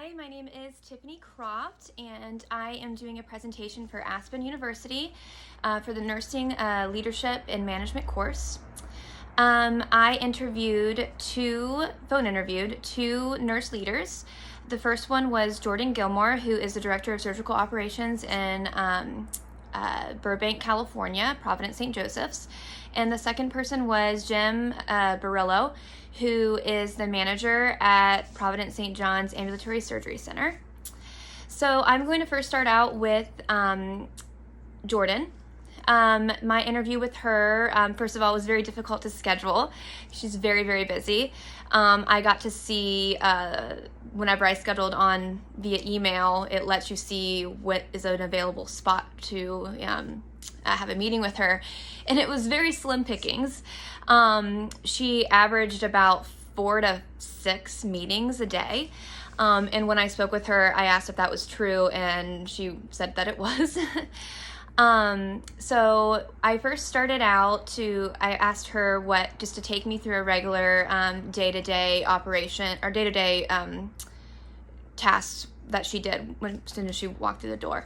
Hi, my name is Tiffany Croft, and I am doing a presentation for Aspen University for the Nursing Leadership and Management course. I phone interviewed two nurse leaders. The first one was Jordan Gilmore, who is the Director of Surgical Operations in Burbank, California, Providence St. Joseph's. And the second person was Jim Barillo, who is the manager at Providence St. John's Ambulatory Surgery Center. So I'm going to first start out with Jordan. My interview with her, first of all, was very difficult to schedule. She's very, very busy. I got to see, whenever I scheduled on via email, it lets you see what is an available spot to have a meeting with her. And it was very slim pickings. She averaged about 4 to 6 meetings a day. And when I spoke with her, I asked if that was true, and she said that it was. So I first started out I asked her just to take me through a regular day-to-day operation or day-to-day tasks that she did as soon as she walked through the door.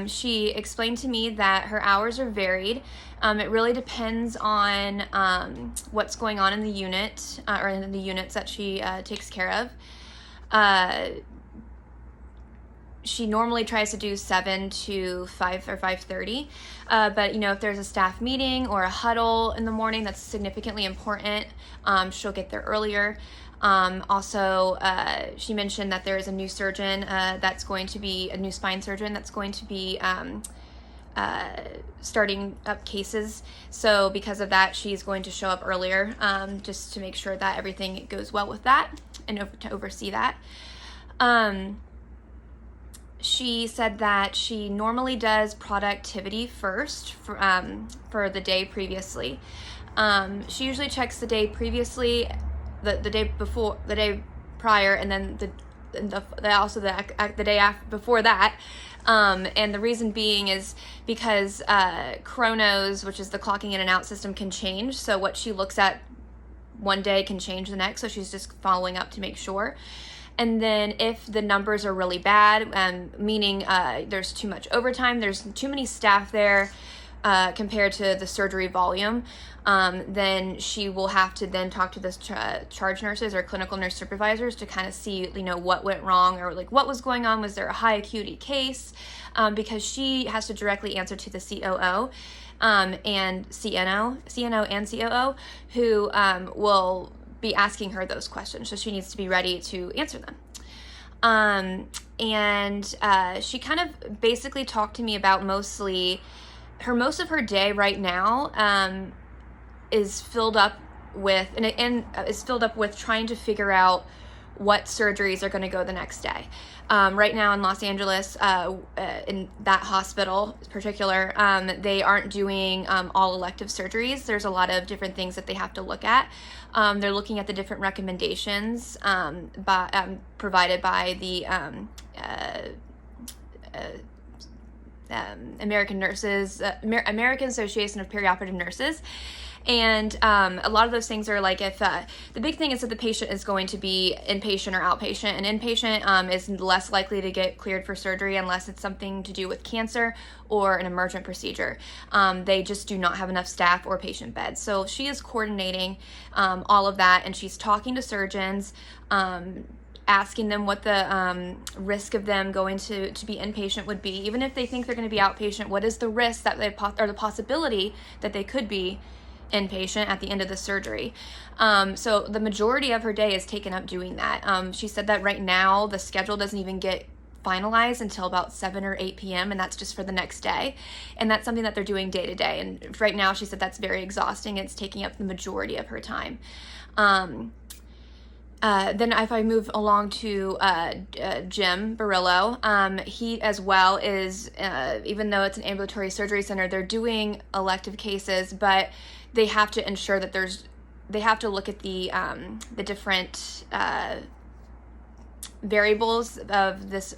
She explained to me that her hours are varied. It really depends on what's going on in the unit or in the units that she takes care of. She normally tries to do 7 to 5 or 5:30, but if there's a staff meeting or a huddle in the morning that's significantly important, she'll get there earlier. Also, she mentioned that there is a new surgeon that's going to be a new spine surgeon that's going to be starting up cases. So because of that, she's going to show up earlier just to make sure that everything goes well with that and to oversee that. She said that she normally does productivity first for the day previously. She usually checks the day previously, the day before, the day prior, and then the day before that. And the reason being is because chronos, which is the clocking in and out system, can change. So what she looks at one day can change the next. So she's just following up to make sure. And then if the numbers are really bad, meaning there's too much overtime, there's too many staff there compared to the surgery volume, then she will have to then talk to the charge nurses or clinical nurse supervisors to kind of see, what went wrong or what was going on. Was there a high acuity case? Because she has to directly answer to the COO and CNO and COO, who will be asking her those questions, so she needs to be ready to answer them. And she kind of basically talked to me about most of her day right now is filled up with trying to figure out what surgeries are going to go the next day. Right now in Los Angeles, in that hospital in particular, they aren't doing all elective surgeries. There's a lot of different things that they have to look at. They're looking at the different recommendations provided by the American Association of Perioperative Nurses. And a lot of those things are if the big thing is that the patient is going to be inpatient or outpatient. And inpatient is less likely to get cleared for surgery unless it's something to do with cancer or an emergent procedure. They just do not have enough staff or patient beds. So she is coordinating all of that, and she's talking to surgeons, asking them what the risk of them going to be inpatient would be. Even if they think they're going to be outpatient, what is the risk that or the possibility that they could be inpatient at the end of the surgery? So the majority of her day is taken up doing that. She said that right now the schedule doesn't even get finalized until about 7 or 8 p.m. and that's just for the next day. And that's something that they're doing day to day. And right now she said that's very exhausting. It's taking up the majority of her time. Then if I move along to Jim Barillo, he as well is, even though it's an ambulatory surgery center, they're doing elective cases, but they have to ensure that they have to look at the different variables of this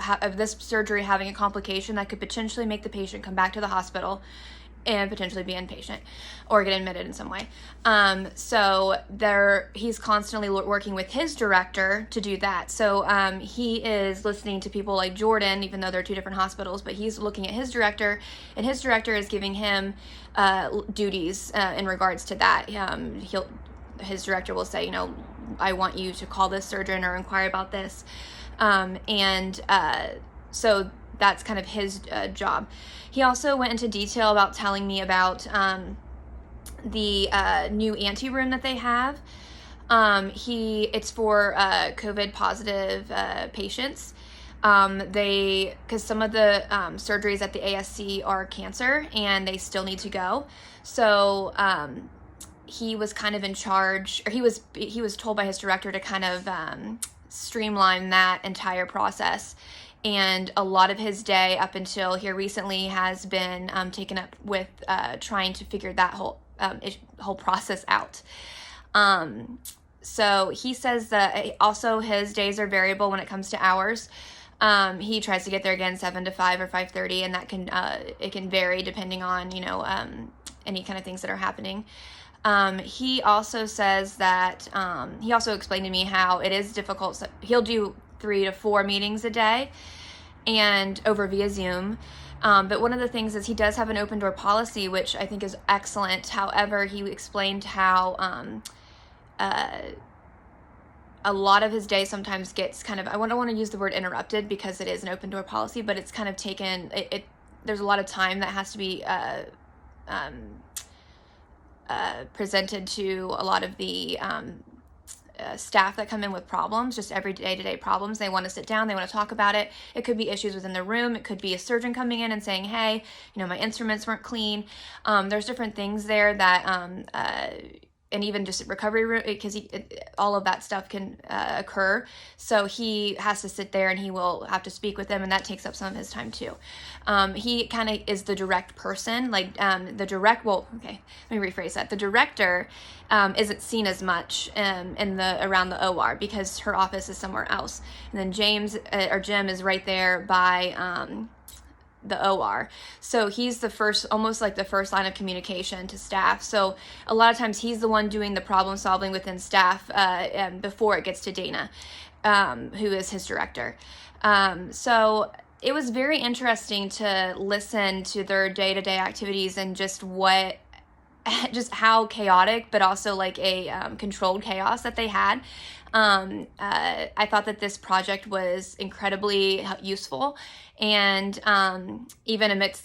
surgery having a complication that could potentially make the patient come back to the hospital and potentially be inpatient or get admitted in some way. So he's constantly working with his director to do that. So he is listening to people like Jordan, even though they're two different hospitals, but he's looking at his director, and his director is giving him duties in regards to that. His director will say, I want you to call this surgeon or inquire about this. So that's kind of his job. He also went into detail about telling me about the new ante room that they have. It's for COVID positive patients. Because some of the surgeries at the ASC are cancer and they still need to go. So he was kind of in charge, or he was told by his director to kind of streamline that entire process. And a lot of his day up until here recently has been taken up with trying to figure that whole process out. So he says that also his days are variable when it comes to hours. He tries to get there again 7 to 5 or 5:30, and that it can vary depending on any kind of things that are happening. He also says that he also explained to me how it is difficult. So he'll do 3 to 4 meetings a day and over via Zoom. But one of the things is he does have an open door policy, which I think is excellent. However, he explained how a lot of his day sometimes gets kind of, I don't want to use the word interrupted because it is an open door policy, but it's kind of taken, there's a lot of time that has to be presented to a lot of the staff that come in with problems, just every day-to-day problems. They want to sit down, they want to talk about it. It could be issues within the room. It could be a surgeon coming in and saying, hey, my instruments weren't clean. There's different things there that, and even just recovery room, because all of that stuff can occur. So he has to sit there and he will have to speak with them, and that takes up some of his time too. He kind of is the direct person, let me rephrase that. The director isn't seen as much around the OR because her office is somewhere else. And then Jim is right there by the OR. So he's almost like the first line of communication to staff. So a lot of times he's the one doing the problem solving within staff before it gets to Dana, who is his director. So it was very interesting to listen to their day-to-day activities and just how chaotic, but also like a controlled chaos that they had. I thought that this project was incredibly useful, and even amidst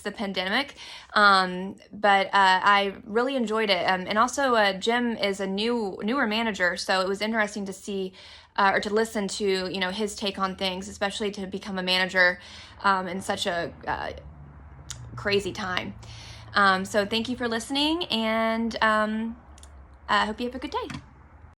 the pandemic. But I really enjoyed it. And also, Jim is a newer manager, so it was interesting to see or to listen to his take on things, especially to become a manager in such a crazy time. So thank you for listening, and I hope you have a good day.